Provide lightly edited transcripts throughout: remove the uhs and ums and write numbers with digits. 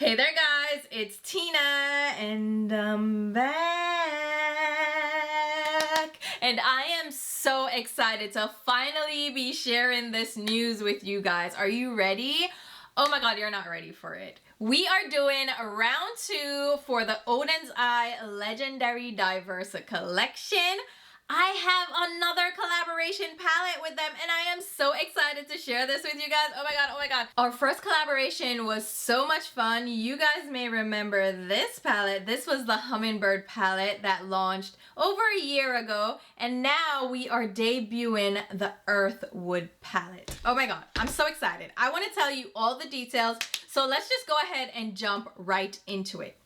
Hey there guys, it's Tina and I'm back and I am so excited to finally be sharing this news with you guys. Are you ready? Oh my god, you're not ready for it. We are doing round 2 for the Oden's Eye Legendary Diversa collection. I have another collaboration palette with them and I am so excited to share this with you guys. Oh my god. Our first collaboration was so much fun. You guys may remember this palette. This was the Hummingbird palette that launched over a year ago, and now we are debuting the Earthwood palette. Oh my god, I'm so excited. I want to tell you all the details, so let's just go ahead and jump right into it.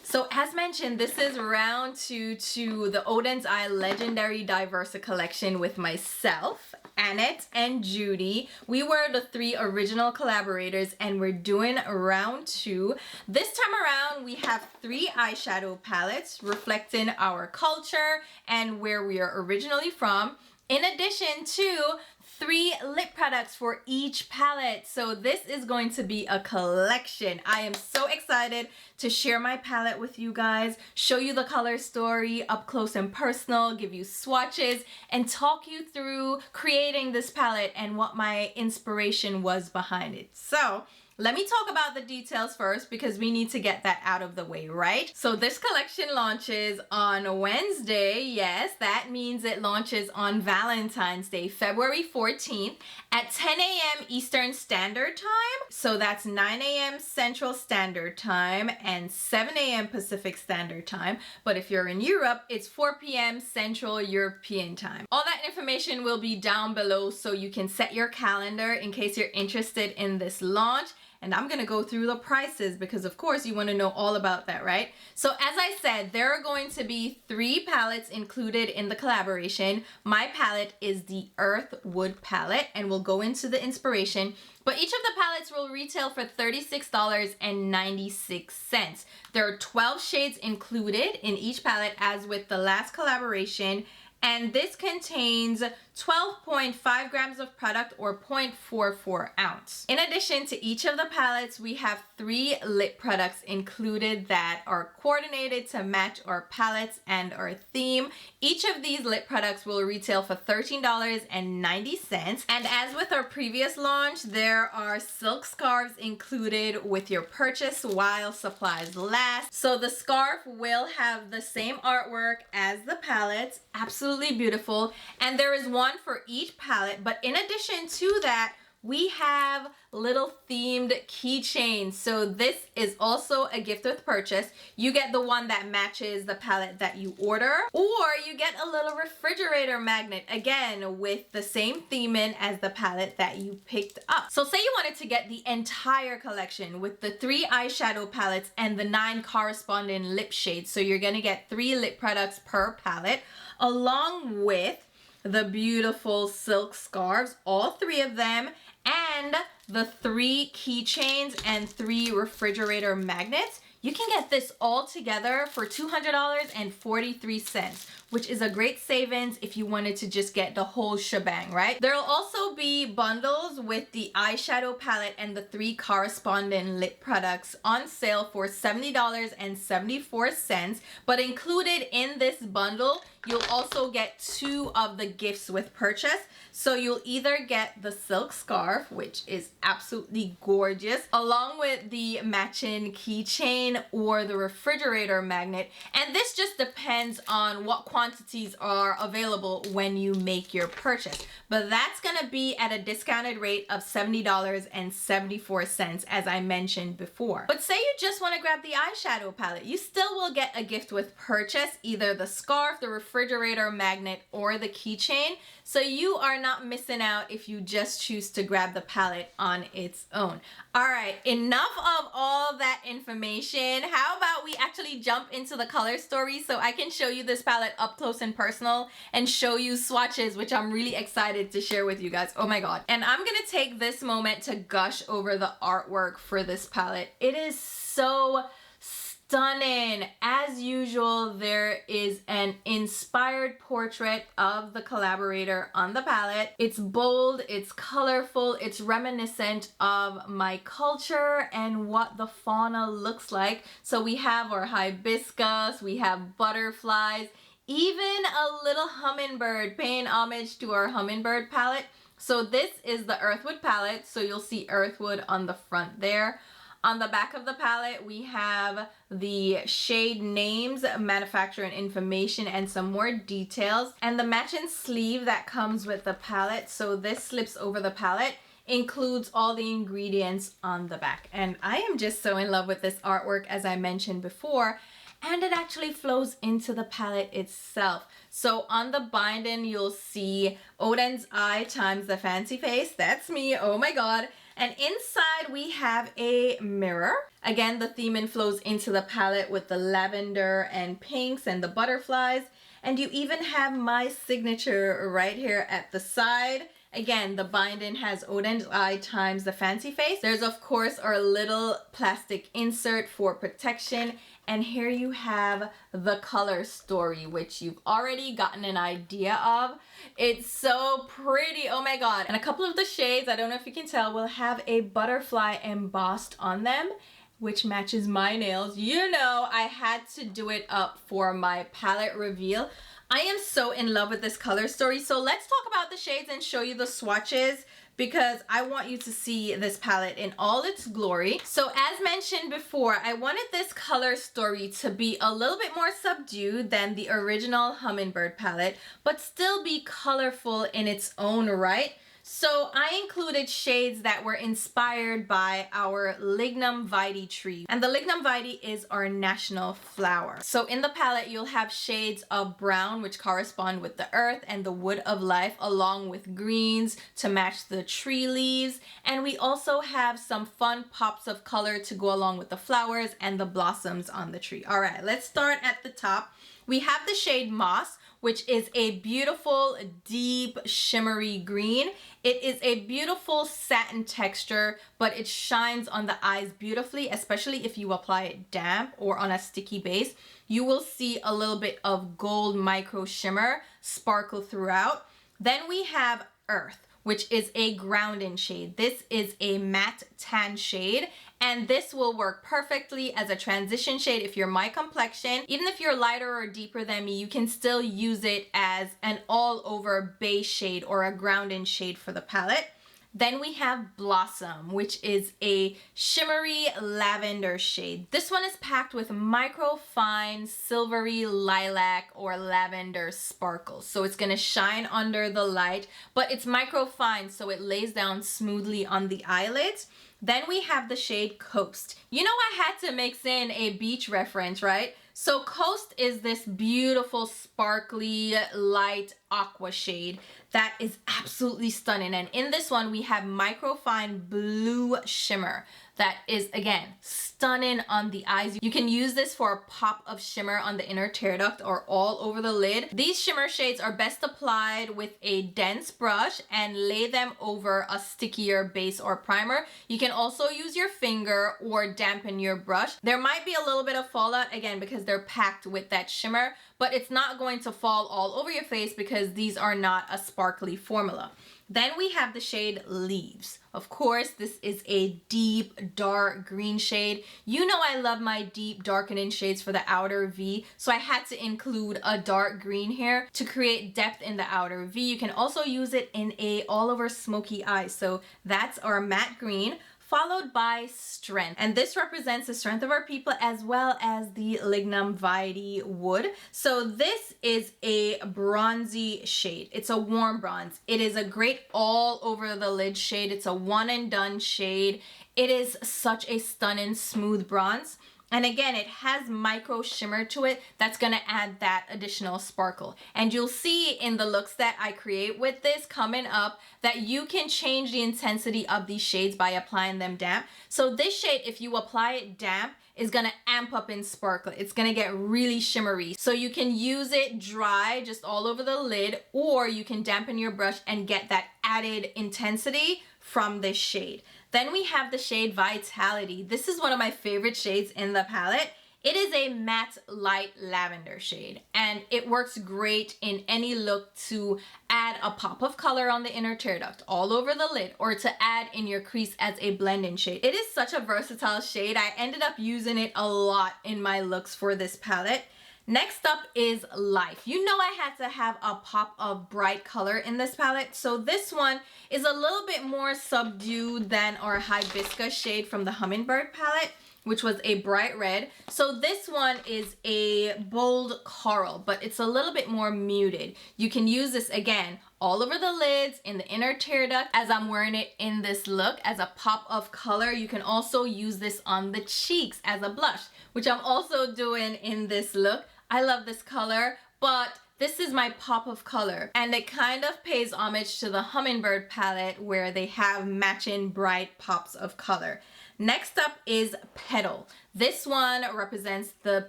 So as mentioned, this is round 2 to the Oden's Eye Legendary Diversa collection with myself, Annette, and Judy. We were the 3 original collaborators and we're doing round 2. This time around, we have 3 eyeshadow palettes reflecting our culture and where we are originally from, in addition to 3 lip products for each palette. So this is going to be a collection. I am so excited to share my palette with you guys, show you the color story up close and personal, give you swatches, and talk you through creating this palette and what my inspiration was behind it. So let me talk about the details first because we need to get that out of the way, right? So this collection launches on Wednesday. Yes, that means it launches on Valentine's Day, February 14th at 10 a.m. Eastern Standard Time. So that's 9 a.m. Central Standard Time and 7 a.m. Pacific Standard Time. But if you're in Europe, it's 4 p.m. Central European Time. All that information will be down below so you can set your calendar in case you're interested in this launch. And I'm gonna go through the prices because of course you wanna know all about that, right? So as I said, there are going to be 3 palettes included in the collaboration. My palette is the Earthwood palette and we'll go into the inspiration. But each of the palettes will retail for $36.96. There are 12 shades included in each palette as with the last collaboration. And this contains 12.5 grams of product or 0.44 ounce. In addition to each of the palettes, we have 3 lip products included that are coordinated to match our palettes and our theme. Each of these lip products will retail for $13.90. And as with our previous launch, there are silk scarves included with your purchase while supplies last. So the scarf will have the same artwork as the palettes. Absolutely beautiful. And there is one for each palette, but in addition to that, we have little themed keychains. So this is also a gift with purchase. You get the one that matches the palette that you order, or you get a little refrigerator magnet, again with the same theming as the palette that you picked up. So say you wanted to get the entire collection with the 3 eyeshadow palettes and the 9 corresponding lip shades. So you're gonna get 3 lip products per palette, along with the beautiful silk scarves, all 3 of them, and the 3 keychains and 3 refrigerator magnets. You can get this all together for $200.43, which is a great savings if you wanted to just get the whole shebang, right? There will also be bundles with the eyeshadow palette and the 3 corresponding lip products on sale for $70.74. But included in this bundle, you'll also get 2 of the gifts with purchase. So you'll either get the silk scarf, which is absolutely gorgeous, along with the matching keychain or the refrigerator magnet. And this just depends on what quantity quantities are available when you make your purchase. But that's gonna be at a discounted rate of $70.74, as I mentioned before. But say you just wanna grab the eyeshadow palette, you still will get a gift with purchase, either the scarf, the refrigerator magnet, or the keychain. So you are not missing out if you just choose to grab the palette on its own. All right, enough of all that information. How about we actually jump into the color story so I can show you this palette up close and personal and show you swatches, which I'm really excited to share with you guys. Oh my God. And I'm gonna take this moment to gush over the artwork for this palette. It is so stunning. As usual, there is an inspired portrait of the collaborator on the palette. It's bold, it's colorful, it's reminiscent of my culture and what the fauna looks like. So we have our hibiscus, we have butterflies, even a little hummingbird, paying homage to our hummingbird palette. So this is the Earthwood palette, so you'll see Earthwood on the front there. On the back of the palette, we have the shade names, manufacturer and information, and some more details. And the matching sleeve that comes with the palette, so this slips over the palette, includes all the ingredients on the back. And I am just so in love with this artwork, as I mentioned before. And it actually flows into the palette itself. So on the binding, you'll see Oden's eye times the fancy face. That's me, oh my God. And inside we have a mirror. Again, the theming flows into the palette with the lavender and pinks and the butterflies. And you even have my signature right here at the side. Again, the binding has Oden's eye times the fancy face. There's of course our little plastic insert for protection. And here you have the color story, which you've already gotten an idea of. It's so pretty, oh my God. And a couple of the shades, I don't know if you can tell, will have a butterfly embossed on them, which matches my nails. You know, I had to do it up for my palette reveal. I am so in love with this color story. So let's talk about the shades and show you the swatches, because I want you to see this palette in all its glory. So as mentioned before, I wanted this color story to be a little bit more subdued than the original Hummingbird palette, but still be colorful in its own right. So I included shades that were inspired by our Lignum Vitae tree. And the Lignum Vitae is our national flower. So in the palette, you'll have shades of brown, which correspond with the earth and the wood of life, along with greens to match the tree leaves. And we also have some fun pops of color to go along with the flowers and the blossoms on the tree. All right, let's start at the top. We have the shade Moss, which is a beautiful, deep, shimmery green. It is a beautiful satin texture, but it shines on the eyes beautifully, especially if you apply it damp or on a sticky base. You will see a little bit of gold micro shimmer sparkle throughout. Then we have Earth, which is a grounding shade. This is a matte tan shade, and this will work perfectly as a transition shade if you're my complexion. Even if you're lighter or deeper than me, you can still use it as an all over base shade or a grounding shade for the palette. Then we have Blossom, which is a shimmery lavender shade. This one is packed with micro fine silvery lilac or lavender sparkles. So it's gonna shine under the light, but it's micro fine, so it lays down smoothly on the eyelids. Then we have the shade Coast. You know, I had to mix in a beach reference, right? So Coast is this beautiful, sparkly, light aqua shade that is absolutely stunning. And in this one, we have microfine blue shimmer that is, again, stunning on the eyes. You can use this for a pop of shimmer on the inner tear duct or all over the lid. These shimmer shades are best applied with a dense brush and lay them over a stickier base or primer. You can also use your finger or dampen your brush. There might be a little bit of fallout, again, because they're packed with that shimmer, but it's not going to fall all over your face because these are not a sparkly formula. Then we have the shade Leaves. Of course, this is a deep, dark green shade. You know I love my deep darkening shades for the outer V, so I had to include a dark green here to create depth in the outer V. You can also use it in a all over smoky eye. So that's our matte green, followed by Strength. And this represents the strength of our people as well as the Lignum Vitae wood. So this is a bronzy shade. It's a warm bronze. It is a great all over the lid shade. It's a one and done shade. It is such a stunning smooth bronze. And again, it has micro shimmer to it that's gonna add that additional sparkle. And you'll see in the looks that I create with this coming up that you can change the intensity of these shades by applying them damp. So this shade, if you apply it damp, is gonna amp up in sparkle. It's gonna get really shimmery. So you can use it dry, just all over the lid, or you can dampen your brush and get that added intensity from this shade. Then we have the shade Vitality. This is one of my favorite shades in the palette. It is a matte light lavender shade, and it works great in any look to add a pop of color on the inner tear duct all over the lid, or to add in your crease as a blend-in shade. It is such a versatile shade. I ended up using it a lot in my looks for this palette. Next up is Life. You know I had to have a pop of bright color in this palette, so this one is a little bit more subdued than our Hibiscus shade from the Hummingbird palette, which was a bright red. So this one is a bold coral, but it's a little bit more muted. You can use this again all over the lids, in the inner tear duct, as I'm wearing it in this look as a pop of color. You can also use this on the cheeks as a blush, which I'm also doing in this look. I love this color, but this is my pop of color, and it kind of pays homage to the Hummingbird palette where they have matching bright pops of color. Next up is Petal. This one represents the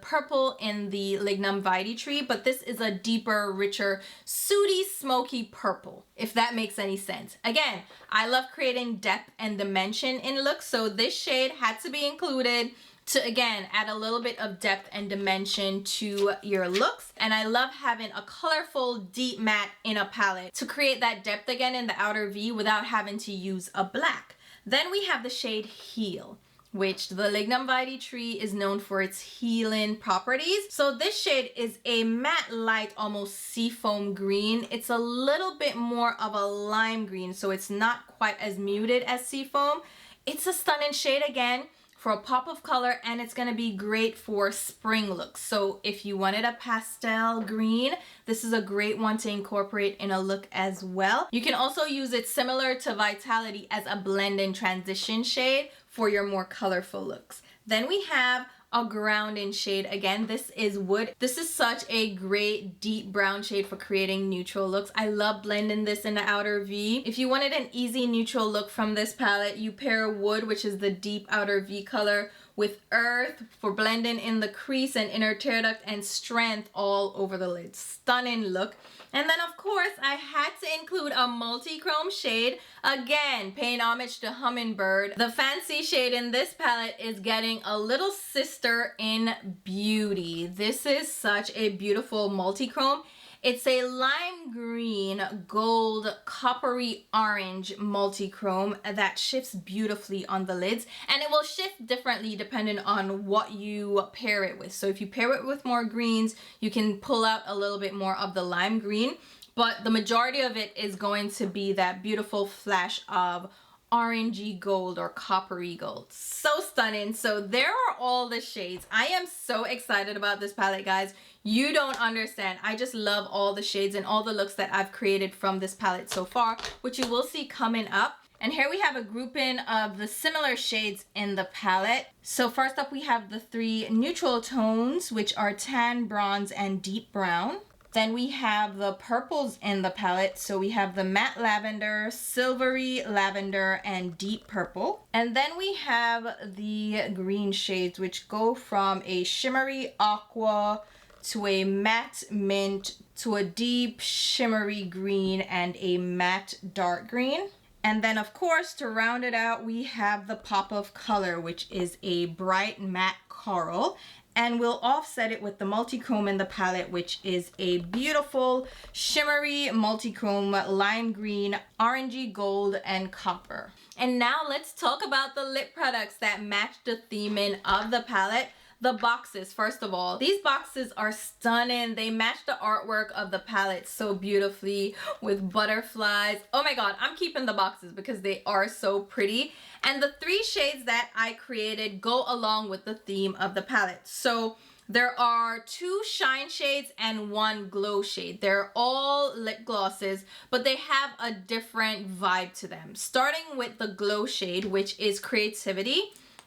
purple in the Lignum Vitae tree, but this is a deeper, richer, sooty, smoky purple, if that makes any sense. Again, I love creating depth and dimension in looks, so this shade had to be included to, again, add a little bit of depth and dimension to your looks. And I love having a colorful deep matte in a palette to create that depth again in the outer V without having to use a black. Then we have the shade Heal, which the Lignum Vitae tree is known for its healing properties. So this shade is a matte light, almost seafoam green. It's a little bit more of a lime green, so it's not quite as muted as seafoam. It's a stunning shade again for a pop of color, and it's gonna be great for spring looks. So if you wanted a pastel green, this is a great one to incorporate in a look as well. You can also use it similar to Vitality as a blend-in transition shade for your more colorful looks. Then we have a grounding shade. Again, this is Wood. This is such a great deep brown shade for creating neutral looks. I love blending this in the outer V. If you wanted an easy neutral look from this palette, you pair Wood, which is the deep outer V color, with Earth for blending in the crease and inner tear duct, and Strength all over the lid. Stunning look. And then of course I had to include a multi-chrome shade, again paying homage to Hummingbird. The fancy shade in this palette is getting a little sister in beauty. This is such a beautiful multi-chrome. It's a lime green, gold, coppery orange multi-chrome that shifts beautifully on the lids, and it will shift differently depending on what you pair it with. So if you pair it with more greens, you can pull out a little bit more of the lime green, but the majority of it is going to be that beautiful flash of orangey gold or coppery gold. So stunning. So there are all the shades. I am so excited about this palette, guys. You don't understand. I just love all the shades and all the looks that I've created from this palette so far, which you will see coming up. And here we have a grouping of the similar shades in the palette. So first up we have the three neutral tones, which are tan, bronze, and deep brown. Then we have the purples in the palette. So we have the matte lavender, silvery lavender, and deep purple. And then we have the green shades, which go from a shimmery aqua to a matte mint to a deep shimmery green and a matte dark green. And then of course, to round it out, we have the pop of color, which is a bright matte coral. And we'll offset it with the multi-chrome in the palette, which is a beautiful shimmery multi-chrome lime green, orangey gold, and copper. And now let's talk about the lip products that match the theming of the palette. the boxes, first of all. These boxes are stunning. They match the artwork of the palette so beautifully with butterflies. Oh my god, I'm keeping the boxes because they are so pretty. And the 3 shades that I created go along with the theme of the palette. So there are 2 shine shades and 1 glow shade. They're all lip glosses, but they have a different vibe to them. Starting with the glow shade, which is Creativity.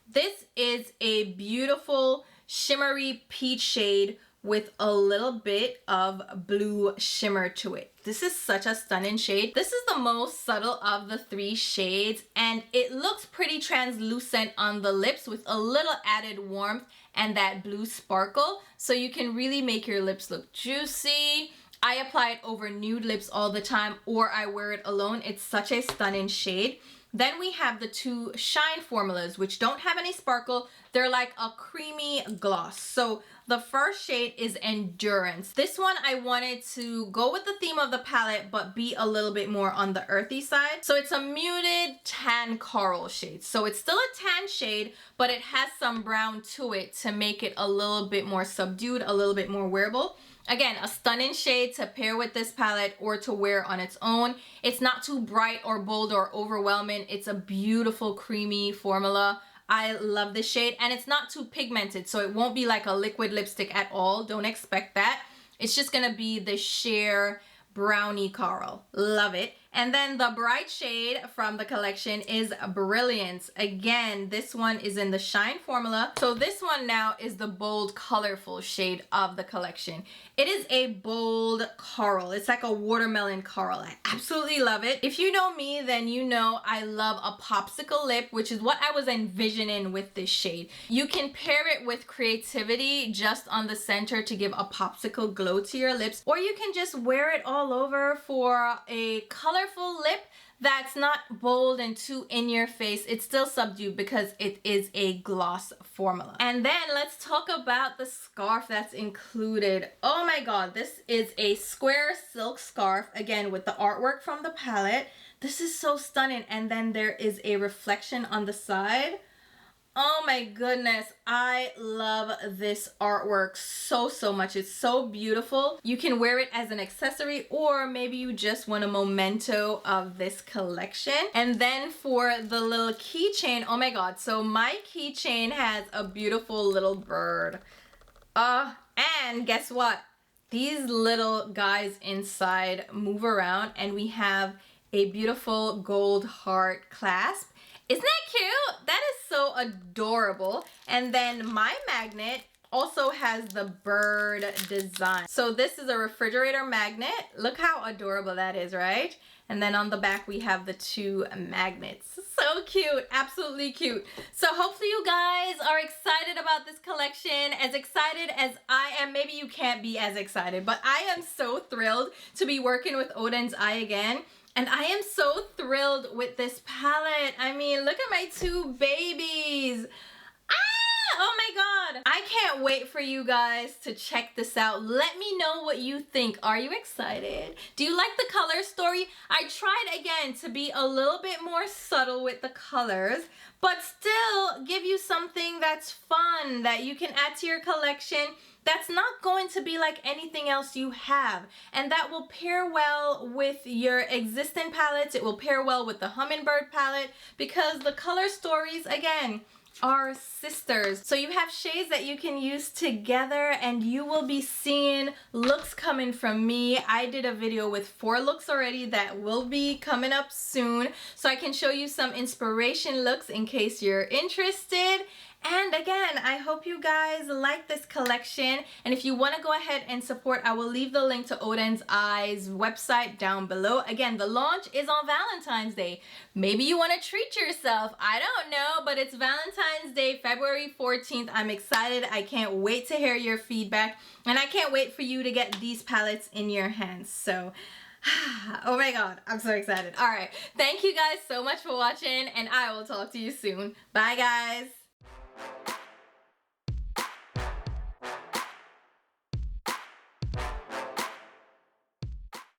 This is a beautiful shimmery peach shade with a little bit of blue shimmer to it. This is such a stunning shade. This is the most subtle of the 3 shades, and it looks pretty translucent on the lips with a little added warmth and that blue sparkle, so you can really make your lips look juicy. I apply it over nude lips all the time, or I wear it alone. It's such a stunning shade. Then we have the 2 shine formulas, which don't have any sparkle. They're like a creamy gloss. So the first shade is Endurance. This one I wanted to go with the theme of the palette, but be a little bit more on the earthy side. So it's a muted tan coral shade. So it's still a tan shade, but it has some brown to it to make it a little bit more subdued, a little bit more wearable. Again, a stunning shade to pair with this palette or to wear on its own. It's not too bright or bold or overwhelming. It's a beautiful creamy formula. I love this shade, and it's not too pigmented, so it won't be like a liquid lipstick at all. Don't expect that. It's just gonna be the sheer brownie coral. Love it. And then the bright shade from the collection is Brilliance. Again, this one is in the shine formula. So this one now is the bold, colorful shade of the collection. It is a bold coral. It's like a watermelon coral. I absolutely love it. If you know me, then you know I love a popsicle lip, which is what I was envisioning with this shade. You can pair it with Creativity just on the center to give a popsicle glow to your lips, or you can just wear it all over for a colorful lip that's not bold and too in your face. It's still subdued because it is a gloss formula. And then let's talk about the scarf that's included. Oh my god, this is a square silk scarf, again with the artwork from the palette. This is so stunning, and then there is a reflection on the side. Oh my goodness, I love this artwork so much. It's so beautiful. You can wear it as an accessory, or maybe you just want a memento of this collection. And then for the little keychain, oh my god, so my keychain has a beautiful little bird. And guess what? These little guys inside move around, and we have a beautiful gold heart clasp. Isn't that cute? That is so adorable. And then my magnet also has the bird design. So this is a refrigerator magnet. Look how adorable that is, right? And then on the back we have the 2 magnets. So cute, absolutely cute. So hopefully you guys are excited about this collection, as excited as I am. Maybe you can't be as excited, but I am so thrilled to be working with Oden's Eye again. And I am so thrilled with this palette. I mean, look at my 2 babies. Oh my god. I can't wait for you guys to check this out. Let me know what you think. Are you excited? Do you like the color story? I tried again to be a little bit more subtle with the colors, but still give you something that's fun that you can add to your collection, that's not going to be like anything else you have, and that will pair well with your existing palettes. It will pair well with the Hummingbird palette, because the color stories, again, are sisters. So you have shades that you can use together, and you will be seeing looks coming from me. I did a video with 4 looks already that will be coming up soon, so I can show you some inspiration looks in case you're interested. And again, I hope you guys like this collection, and if you want to go ahead and support, I will leave the link to Oden's Eye's website down below. Again, the launch is on Valentine's Day. Maybe you want to treat yourself. I don't know, but it's Valentine's Day, February 14th. I'm excited. I can't wait to hear your feedback, and I can't wait for you to get these palettes in your hands. So oh my god, I'm so excited. All right, thank you guys so much for watching, and I will talk to you soon. Bye guys.